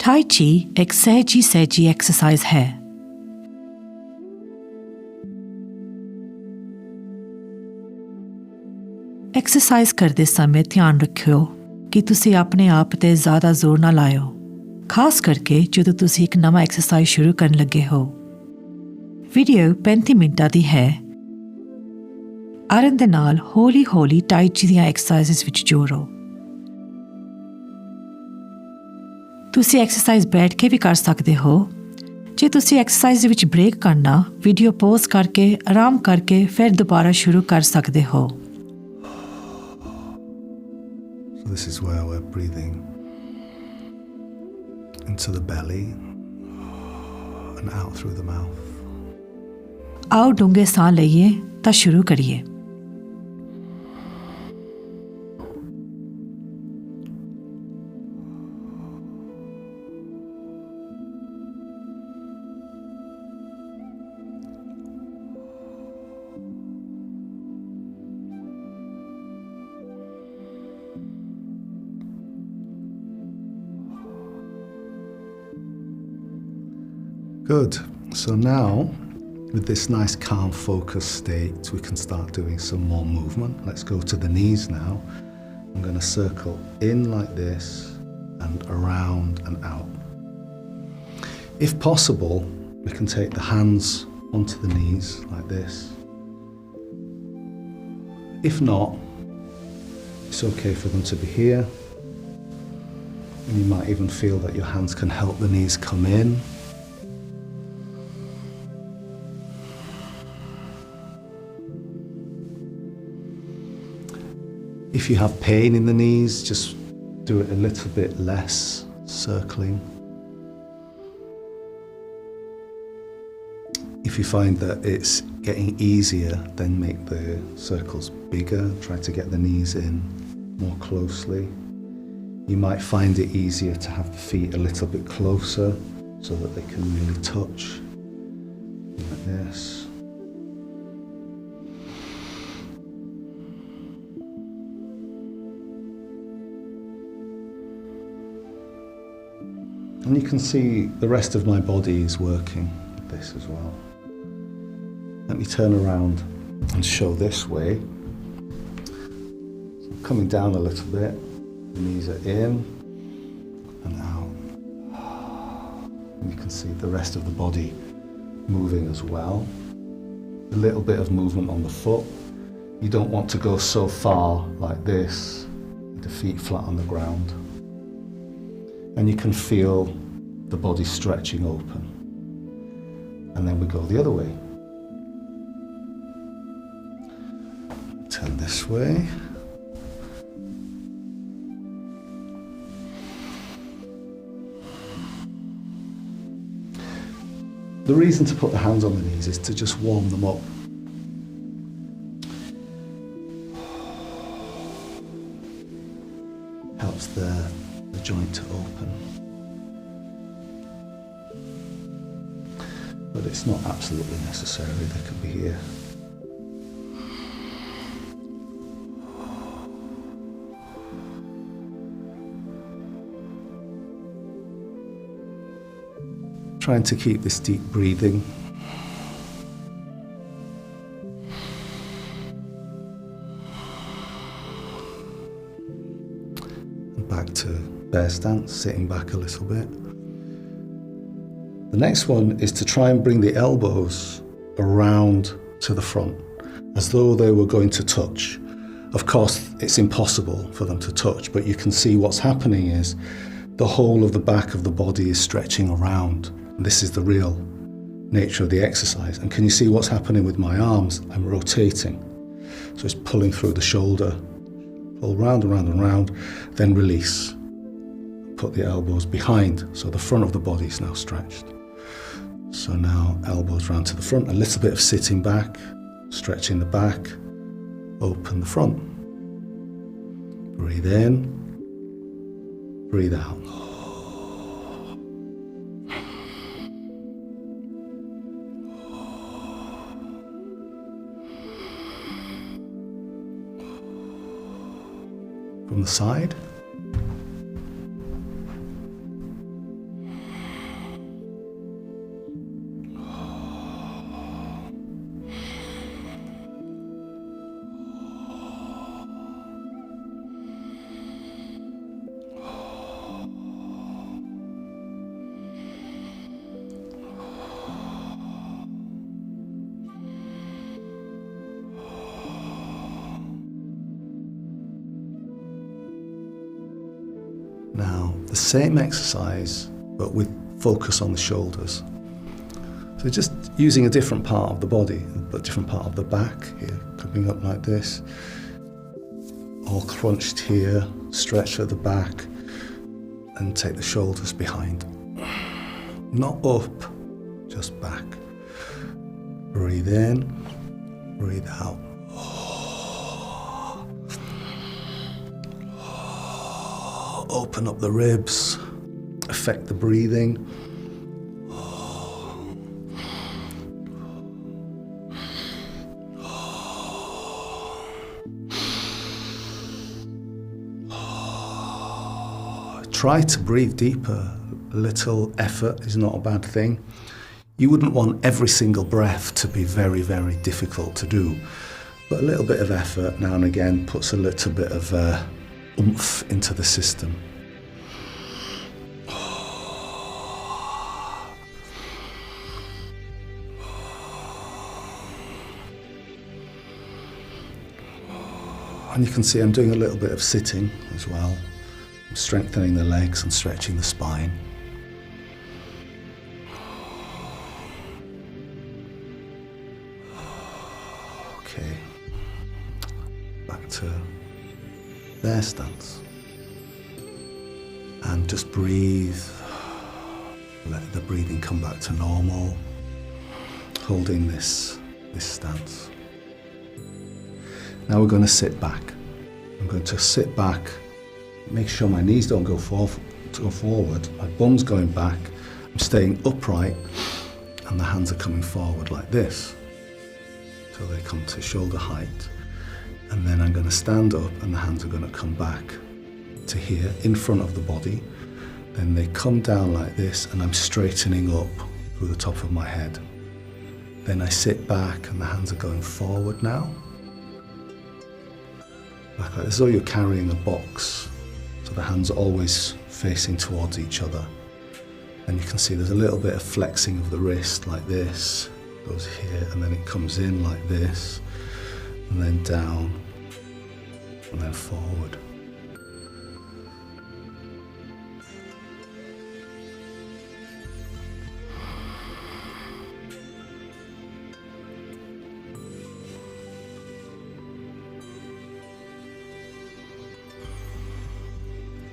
Tai Chi एक सहजी exercise है। Exercise करते समय ध्यान रखियो कि तुसी अपने आप ते ज़्यादा जोर ना लाओ, खास करके ਜਦੋਂ ਤੁਸੀਂ ਇੱਕ ਨਵਾਂ ਐਕਸਰਸਾਈਜ਼ ਸ਼ੁਰੂ ਕਰਨ ਲੱਗੇ ਹੋ। ਵੀਡੀਓ 35 ਮਿੰਟਾਂ ਦੀ ਹੈ। ਅਰਨ ਦੇ ਨਾਲ ਹੌਲੀ-ਹੌਲੀ ਟਾਈ ਚੀ ਦੀਆਂ ਐਕਸਰਸਾਈਜ਼ਸ ਵਿੱਚ ਜੋੜੋ। ਤੁਸੀਂ ਐਕਸਰਸਾਈਜ਼ ਬੈਠ ਕੇ ਵੀ ਕਰ ਸਕਦੇ ਹੋ। ਜੇ ਤੁਸੀਂ ਐਕਸਰਸਾਈਜ਼ ਵਿੱਚ ਬ੍ਰੇਕ ਕਰਨਾ, ਵੀਡੀਓ ਪੌਜ਼ ਕਰਕੇ ਆਰਾਮ ਕਰਕੇ ਫਿਰ ਦੁਬਾਰਾ ਸ਼ੁਰੂ ਕਰ ਸਕਦੇ ਹੋ। So this is where we're breathing into the belly and out through the mouth. आओ डूंगे साह लइए ਤਾਂ ਸ਼ੁਰੂ ਕਰੀਏ। Good. So now, with this nice calm focused state, we can start doing some more movement. Let's go to the knees now. I'm going to circle in like this and around and out. If possible, we can take the hands onto the knees like this. If not, it's okay for them to be here. And you might even feel that your hands can help the knees come in. If you have pain in the knees, just do it a little bit less, circling. If you find that it's getting easier, then make the circles bigger. Try to get the knees in more closely. You might find it easier to have the feet a little bit closer so that they can really touch, like this. And you can see the rest of my body is working with this as well. Let me turn around and show this way. So I'm coming down a little bit, the knees are in and out. And you can see the rest of the body moving as well. A little bit of movement on the foot. You don't want to go so far like this, with the feet flat on the ground. And you can feel the body stretching open. And then we go the other way. Turn this way. The reason to put the hands on the knees is to just warm them up. Helps the joint to open. But it's not absolutely necessary, they can be here. Trying to keep this deep breathing. And back to bear stance, sitting back a little bit. The next one is to try and bring the elbows around to the front, as though they were going to touch. Of course, it's impossible for them to touch, but you can see what's happening is the whole of the back of the body is stretching around. And this is the real nature of the exercise. And can you see what's happening with my arms? I'm rotating. So it's pulling through the shoulder, pull round and round and round, then release. Put the elbows behind, so the front of the body is now stretched. So now elbows round to the front, a little bit of sitting back, stretching the back, open the front. Breathe in, breathe out. From the side. the same exercise, but with focus on the shoulders. So just using a different part of the body, but different part of the back here, coming up like this, all crunched here, stretch at the back, and take the shoulders behind. Not up, just back. Breathe in, breathe out. Open up the ribs, affect the breathing. Try to breathe deeper. A little effort is not a bad thing. You wouldn't want every single breath to be very, very difficult to do, but a little bit of effort now and again puts a little bit of oomph into the system. And you can see I'm doing a little bit of sitting as well. I'm strengthening the legs and stretching the spine. Okay, back to their stance. And just breathe. Let the breathing come back to normal. Holding this stance. Now we're going to sit back. I'm going to sit back, make sure my knees don't go forward, my bum's going back, I'm staying upright, and the hands are coming forward like this. So they come to shoulder height. And then I'm going to stand up and the hands are going to come back to here, in front of the body. Then they come down like this and I'm straightening up through the top of my head. Then I sit back and the hands are going forward now. Like as though you're carrying a box. So the hands are always facing towards each other. And you can see there's a little bit of flexing of the wrist like this. Goes here and then it comes in like this. And then down. And then forward.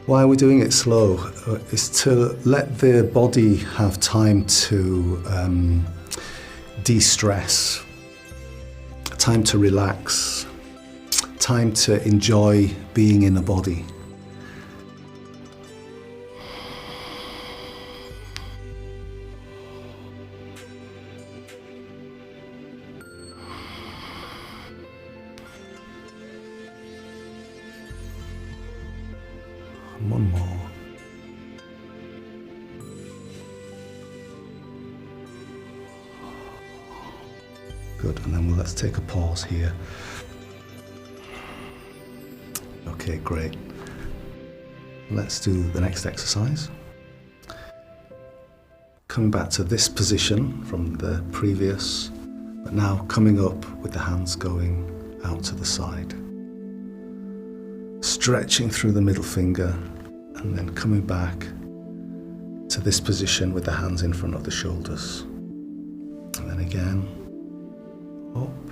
Why we're doing it slow is to let the body have time to de-stress, time to relax, time to enjoy being in a body. One more. Good, and then let's take a pause here. Okay, great. Let's do the next exercise. Coming back to this position from the previous, but now coming up with the hands going out to the side. Stretching through the middle finger and then coming back to this position with the hands in front of the shoulders. And then again, up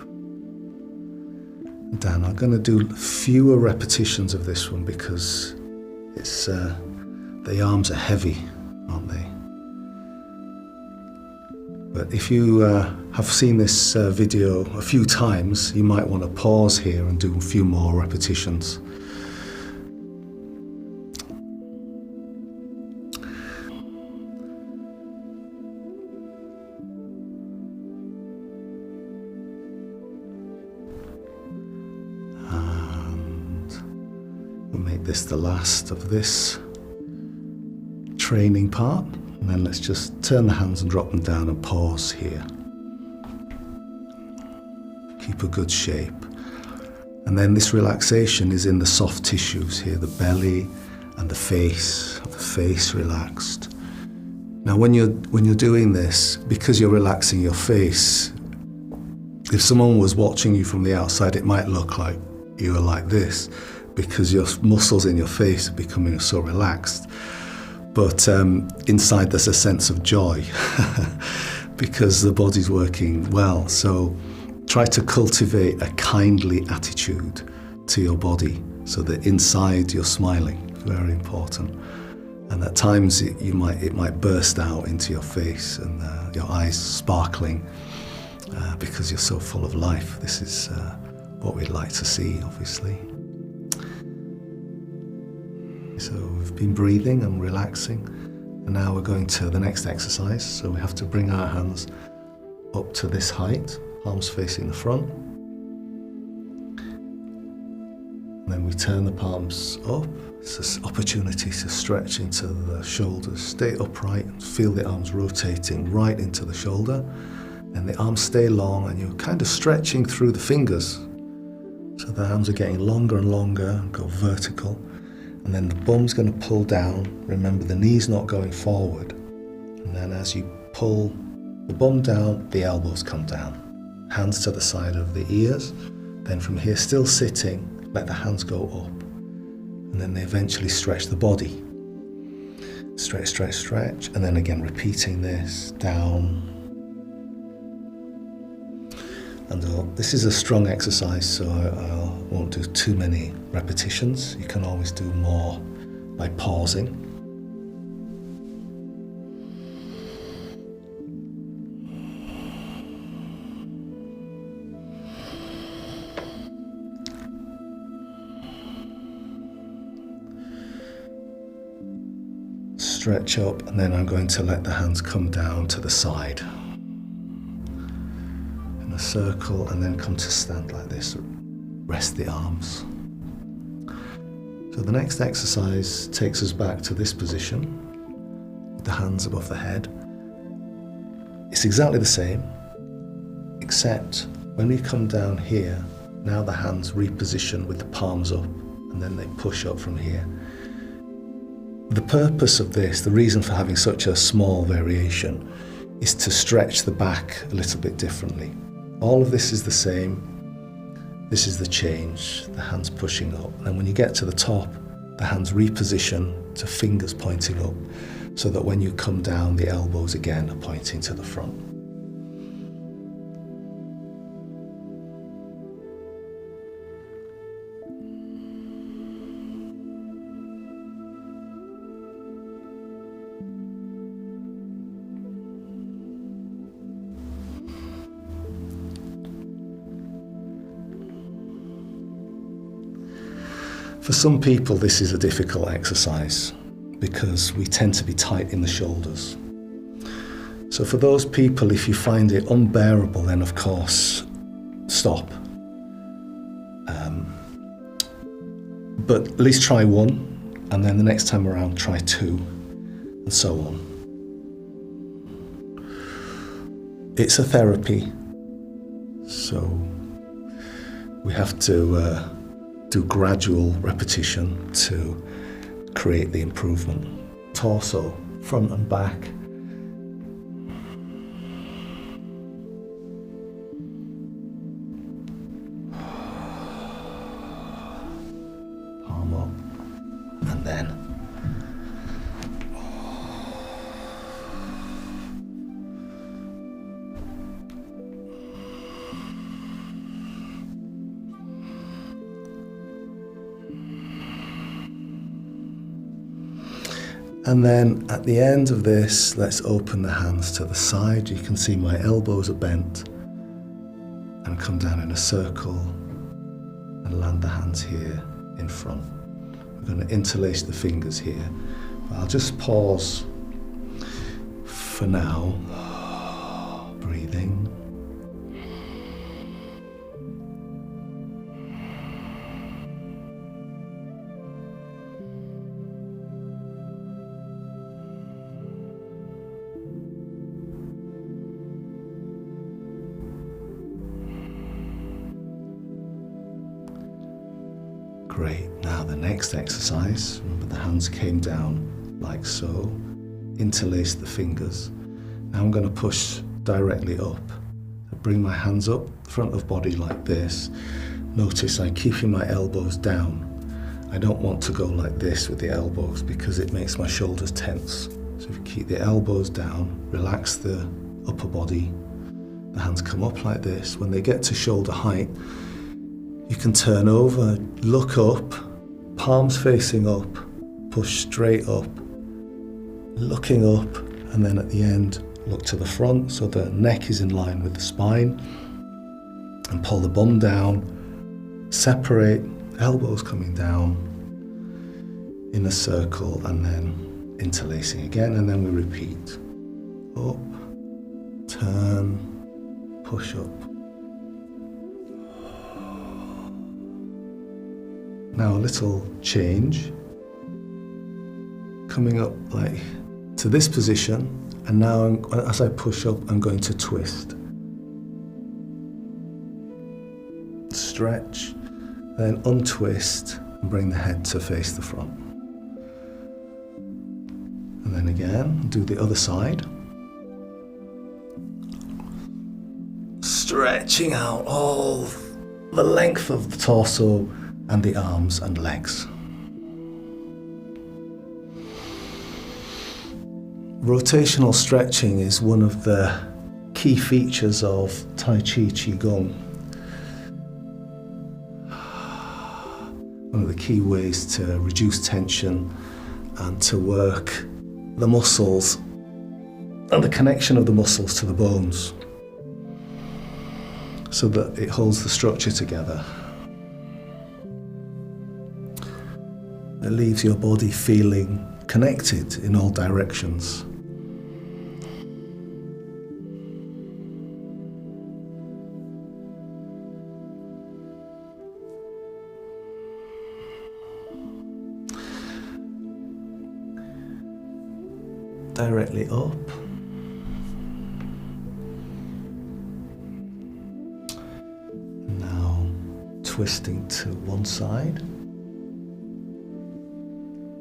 and down. I'm going to do fewer repetitions of this one because it's the arms are heavy, aren't they? But if you have seen this video a few times, you might want to pause here and do a few more repetitions. Make this the last of this training part, and then let's just turn the hands and drop them down and pause here. Keep a good shape. And then this relaxation is in the soft tissues here, the belly and the face relaxed. Now when you're doing this, because you're relaxing your face, if someone was watching you from the outside, it might look like you are like this, because your muscles in your face are becoming so relaxed. But inside there's a sense of joy because the body's working well. So try to cultivate a kindly attitude to your body so that inside you're smiling. Very important. And at times it might burst out into your face and your eyes sparkling because you're so full of life. This is what we'd like to see, obviously. So we've been breathing and relaxing, and now we're going to the next exercise. So we have to bring our hands up to this height, palms facing the front. And then we turn the palms up. It's an opportunity to stretch into the shoulders. Stay upright and feel the arms rotating right into the shoulder. And the arms stay long and you're kind of stretching through the fingers. So the arms are getting longer and longer and go vertical. And then the bum's going to pull down. Remember, the knee's not going forward. And then as you pull the bum down, the elbows come down. Hands to the side of the ears. Then from here, still sitting, let the hands go up. And then they eventually stretch the body. Stretch, stretch, stretch. And then again, repeating this, down. And this is a strong exercise, so I won't do too many repetitions. You can always do more by pausing. Stretch up, and then I'm going to let the hands come down to the side. A circle, and then come to stand like this. Rest the arms. So the next exercise takes us back to this position with the hands above the head. It's exactly the same, except when we come down here, now the hands reposition with the palms up, and then they push up from here. The purpose of this, the reason for having such a small variation, is to stretch the back a little bit differently. All of this is the same. This is the change, the hands pushing up. And when you get to the top, the hands reposition to fingers pointing up, so that when you come down, the elbows again are pointing to the front. For some people, this is a difficult exercise because we tend to be tight in the shoulders. So for those people, if you find it unbearable, then of course, stop. But at least try one, and then the next time around, try two, and so on. It's a therapy, so we have to do gradual repetition to create the improvement. Torso, front and back. Palm up, and then And then at the end of this, let's open the hands to the side. You can see my elbows are bent, and come down in a circle and land the hands here in front. We're going to interlace the fingers here. I'll just pause for now. Breathing. Great. Now the next exercise, remember the hands came down like so, interlace the fingers. Now I'm going to push directly up. I bring my hands up, front of body like this. Notice I'm keeping my elbows down. I don't want to go like this with the elbows because it makes my shoulders tense. So if you keep the elbows down, relax the upper body, the hands come up like this. When they get to shoulder height, you can turn over, look up, palms facing up, push straight up, looking up, and then at the end, look to the front so the neck is in line with the spine, and pull the bum down, separate, elbows coming down in a circle, and then interlacing again, and then we repeat. Up, turn, push up. Now a little change, coming up like to this position, and now as I push up, I'm going to twist. Stretch, then untwist, and bring the head to face the front. And then again, do the other side. Stretching out all the length of the torso and the arms and legs. Rotational stretching is one of the key features of Tai Chi Qigong. One of the key ways to reduce tension and to work the muscles and the connection of the muscles to the bones so that it holds the structure together. It leaves your body feeling connected in all directions. Directly up. Now twisting to one side.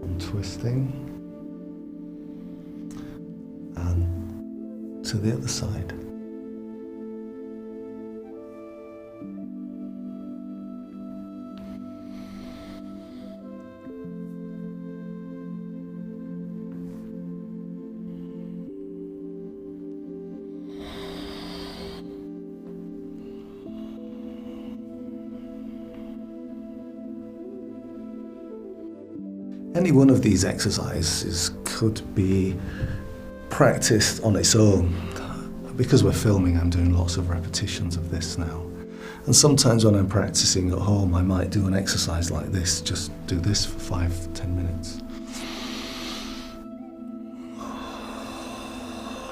Untwisting. And to the other side. Any one of these exercises could be practiced on its own. Because we're filming, I'm doing lots of repetitions of this now. And sometimes when I'm practicing at home, I might do an exercise like this, just do this for 5-10 minutes.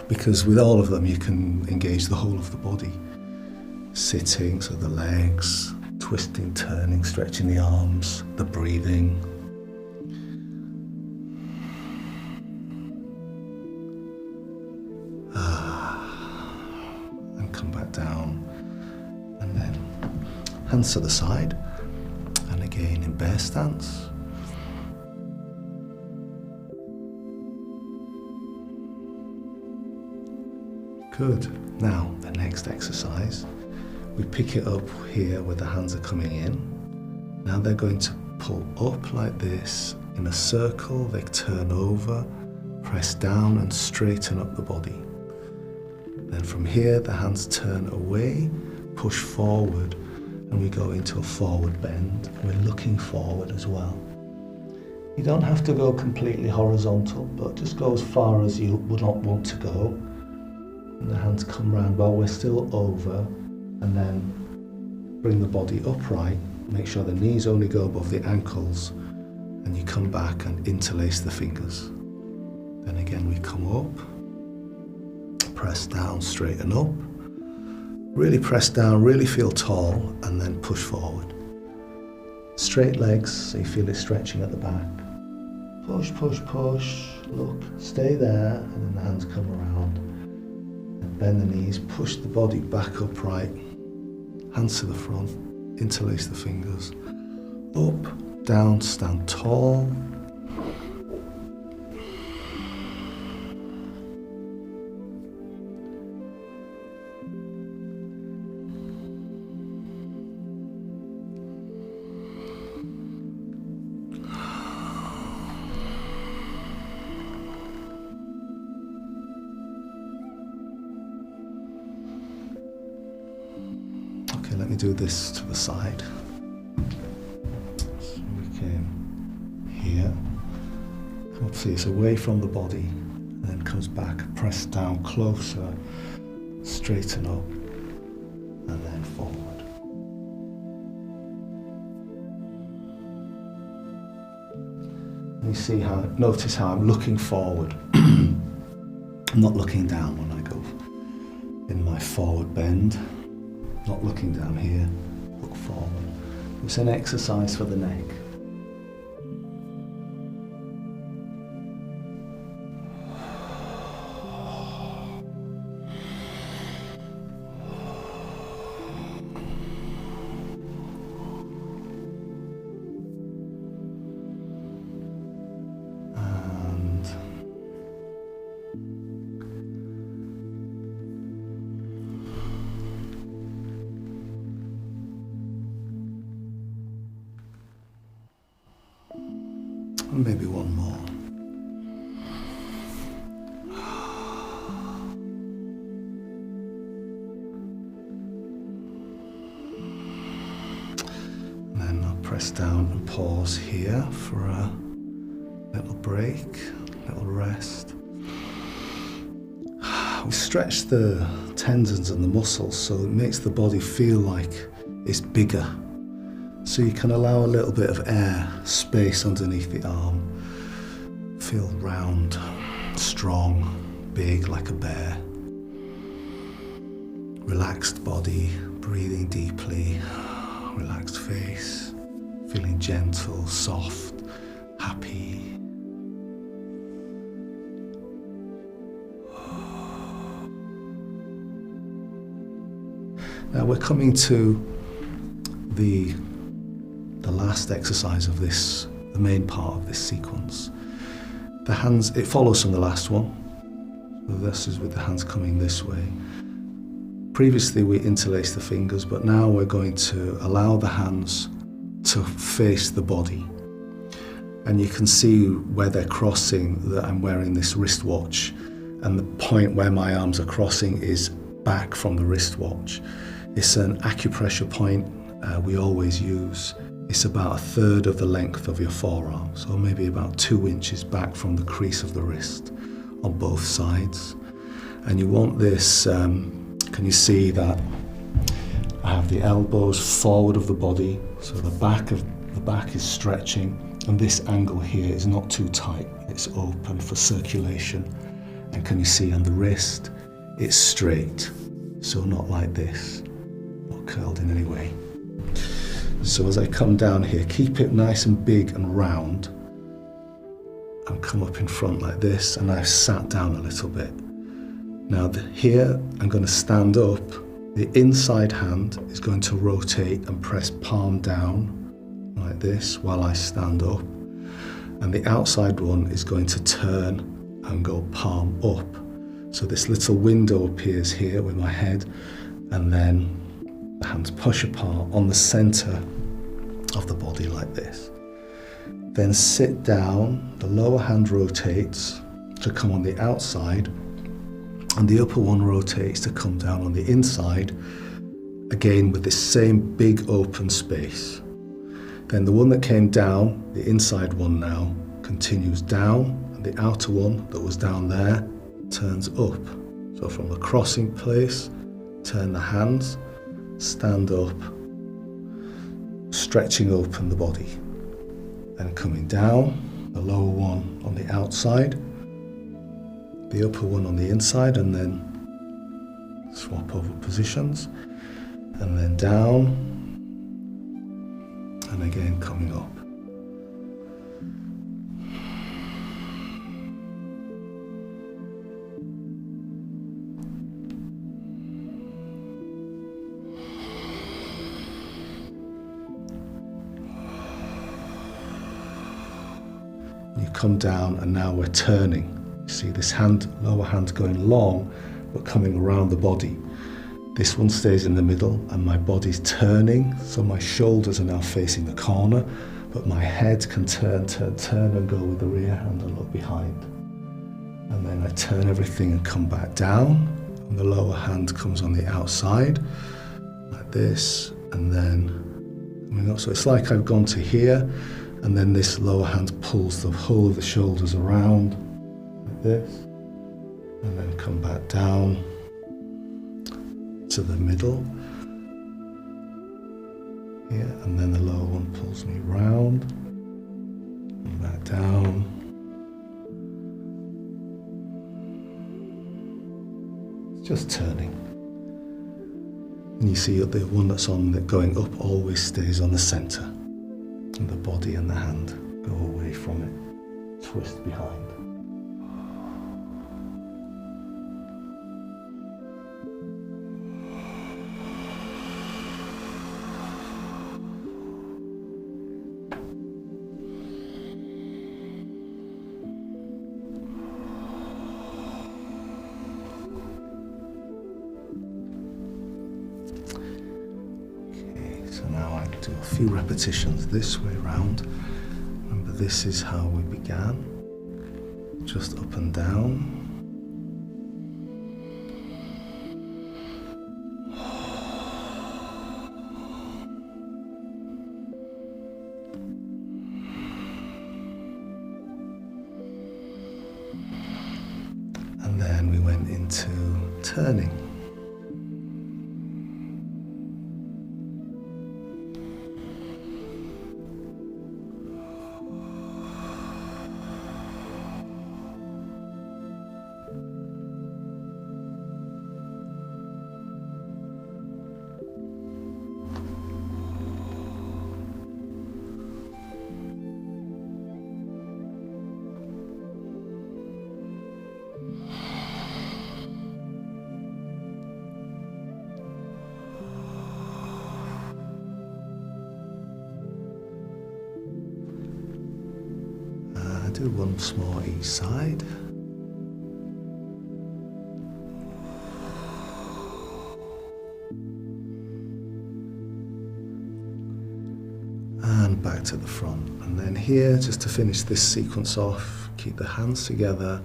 Because with all of them, you can engage the whole of the body. Sitting, so the legs, twisting, turning, stretching the arms, the breathing. Down, and then hands to the side, and again in bear stance. Good. Now the next exercise, we pick it up here where the hands are coming in. Now they're going to pull up like this in a circle. They turn over, press down and straighten up the body. Then from here, the hands turn away, push forward, and we go into a forward bend. We're looking forward as well. You don't have to go completely horizontal, but just go as far as you would not want to go. And the hands come round while we're still over, and then bring the body upright. Make sure the knees only go above the ankles, and you come back and interlace the fingers. Then again, we come up. Press down, straighten up. Really press down, really feel tall, and then push forward. Straight legs, so you feel it stretching at the back. Push, push, push. Look, stay there, and then the hands come around. And bend the knees, push the body back upright. Hands to the front, interlace the fingers. Up, down, stand tall. me do this to the side. So we came here, come up, see it's away from the body, and then comes back, press down closer, straighten up, and then forward. You see how, notice how I'm looking forward. I'm not looking down when I go in my forward bend. Not looking down here, look forward. It's an exercise for the neck. And maybe one more. And then I'll press down and pause here for a little break, little rest. We stretch the tendons and the muscles so it makes the body feel like it's bigger. So you can allow a little bit of air, space underneath the arm. Feel round, strong, big like a bear. Relaxed body, breathing deeply, relaxed face, feeling gentle, soft, happy. Now we're coming to the last exercise of this, the main part of this sequence. The hands, it follows from the last one. So this is with the hands coming this way. Previously we interlaced the fingers, but now we're going to allow the hands to face the body. And you can see where they're crossing that I'm wearing this wristwatch, and the point where my arms are crossing is back from the wristwatch. It's an acupressure point we always use. It's about 1/3 of the length of your forearm, so maybe about 2 inches back from the crease of the wrist on both sides. And you want this, can you see that I have the elbows forward of the body, so the back is stretching, and this angle here is not too tight, it's open for circulation. And can you see on the wrist, it's straight, so not like this, not curled in any way. So as I come down here, keep it nice and big and round, and come up in front like this, and I've sat down a little bit. Now here, I'm going to stand up. The inside hand is going to rotate and press palm down like this while I stand up. And the outside one is going to turn and go palm up. So this little window appears here with my head, and then the hands push apart on the center of the body like this. Then sit down, the lower hand rotates to come on the outside, and the upper one rotates to come down on the inside, again with this same big open space. Then the one that came down, the inside one now, continues down, and the outer one that was down there turns up. So from the crossing place, turn the hands, stand up, stretching open the body. Then coming down, the lower one on the outside, the upper one on the inside, and then swap over positions, and then down, and again coming up. You come down, and now we're turning. You see this hand, lower hand going long, but coming around the body. This one stays in the middle, and my body's turning, so my shoulders are now facing the corner, but my head can turn and go with the rear hand and look behind. And then I turn everything and come back down, and the lower hand comes on the outside, like this, and then coming up. So it's like I've gone to here, and then this lower hand pulls the whole of the shoulders around like this, and then come back down to the middle here, and then the lower one pulls me round and back down. It's just turning. And you see the one that's going up always stays on the center, and the body and the hand go away from it, twist behind. So now I do a few repetitions this way round. Remember, this is how we began, just up and down. And then we went into turning. Do once more each side. And back to the front. And then here, just to finish this sequence off, keep the hands together,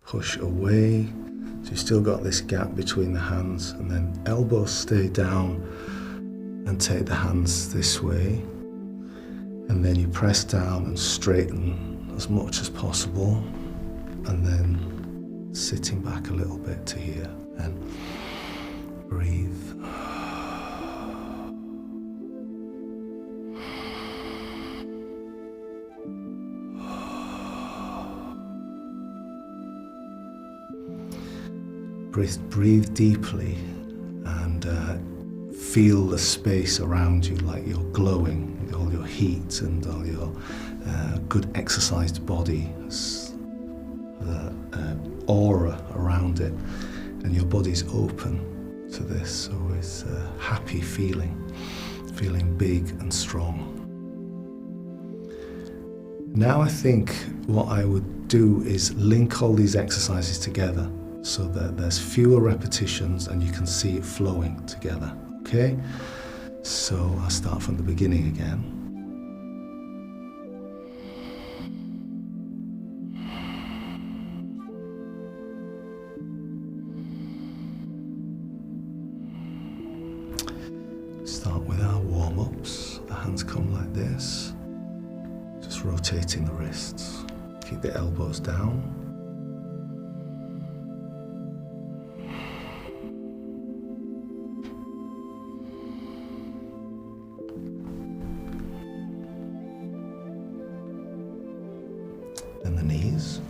push away. So you've still got this gap between the hands, and then elbows stay down and take the hands this way. And then you press down and straighten as much as possible, and then sitting back a little bit to here, and breathe. Breathe deeply and feel the space around you, like you're glowing with all your heat and all your good exercised body, the aura around it, and your body's open to this, so it's a happy feeling big and strong. Now I think what I would do is link all these exercises together so that there's fewer repetitions and you can see it flowing together, okay? So I'll start from the beginning again. Start with our warm-ups. The hands come like this. Just rotating the wrists. Keep the elbows down. And the knees.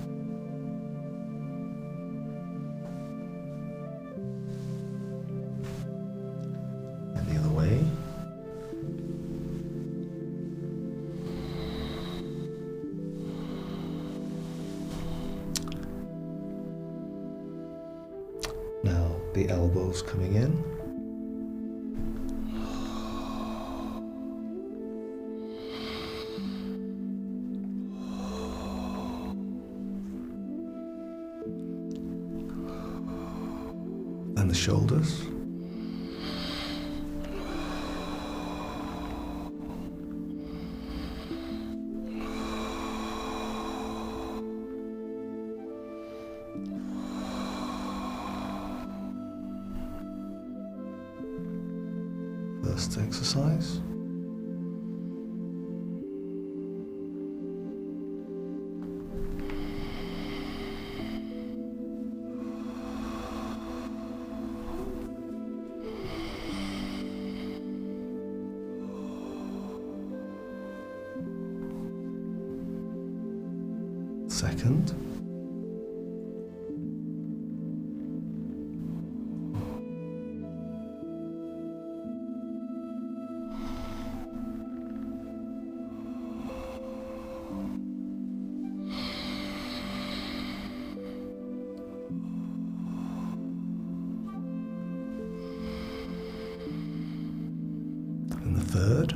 And the other way. Now the elbows coming in. And the shoulders. First exercise. Second. And the third.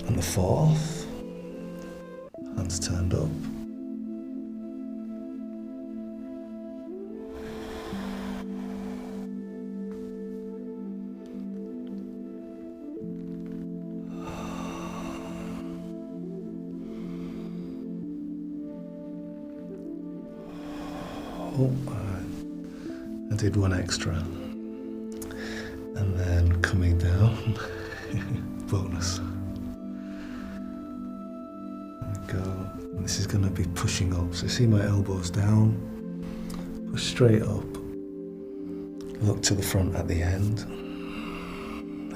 And the fourth, hands turned up. Oh, I did one extra. And then coming down, bonus. Go. And this is going to be pushing up. So see my elbows down, push straight up, look to the front at the end,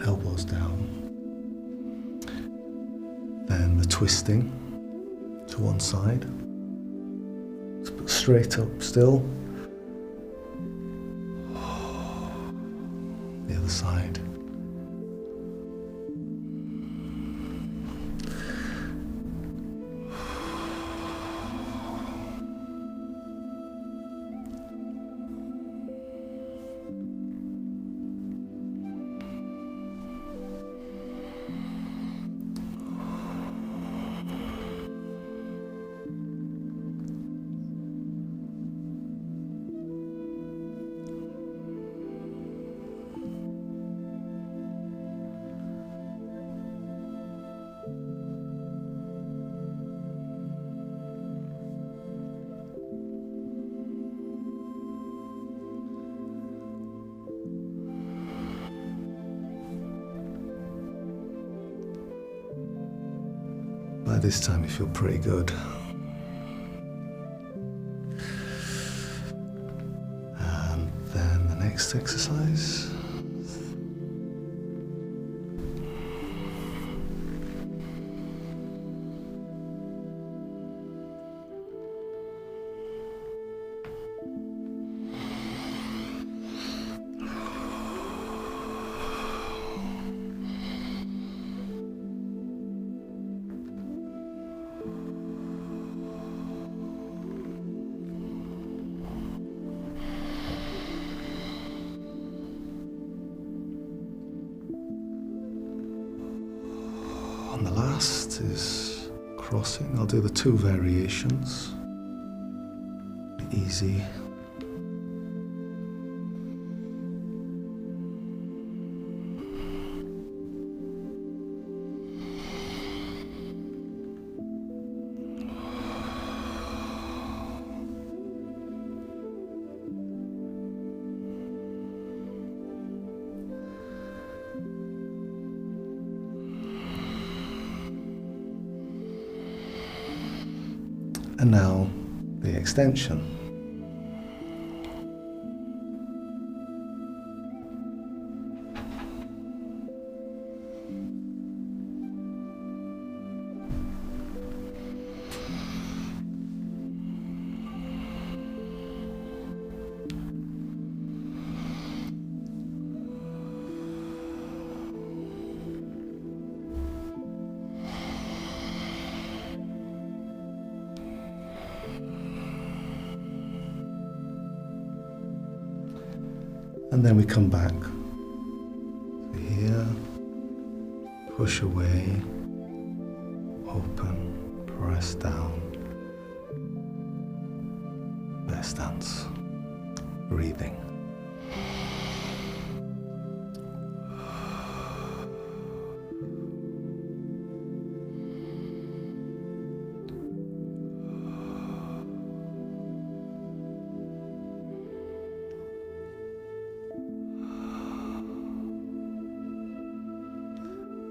elbows down. Then the twisting to one side, straight up still, the other side. By this time you feel pretty good. And then the next exercise. And the last is crossing. I'll do the two variations. Easy. And now the extension. And then we come back to here, push away, open, press down, bear stance. breathing.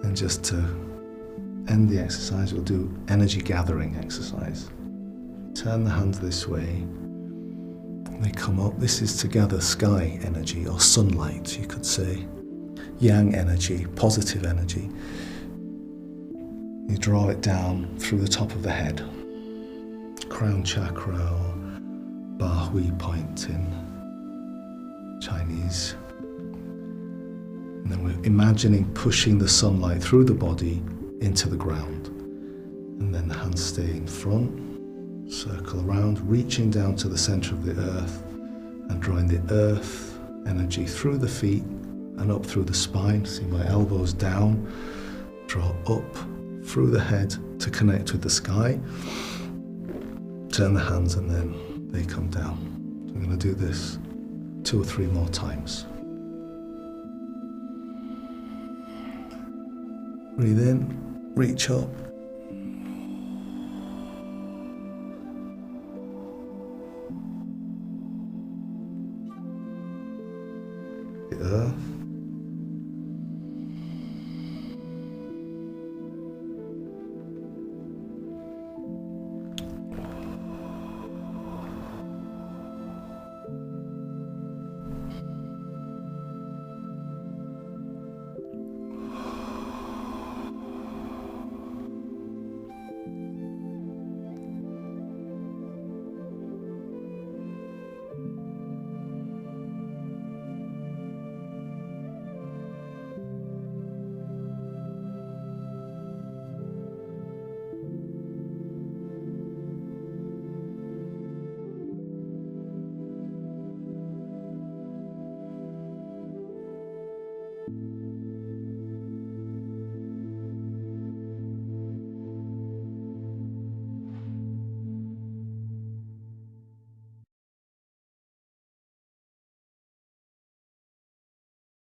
And just to end the exercise, we'll do energy gathering exercise. Turn the hands this way. They come up. This is to gather sky energy, or sunlight, you could say. Yang energy, positive energy. You draw it down through the top of the head. Crown chakra, or Ba Hui point in Chinese. And then we're imagining pushing the sunlight through the body into the ground. And then the hands stay in front. Circle around, reaching down to the center of the earth and drawing the earth energy through the feet and up through the spine. See my elbows down, draw up through the head to connect with the sky. Turn the hands and then they come down. So I'm going to do this 2 or 3 more times. Breathe in, reach up.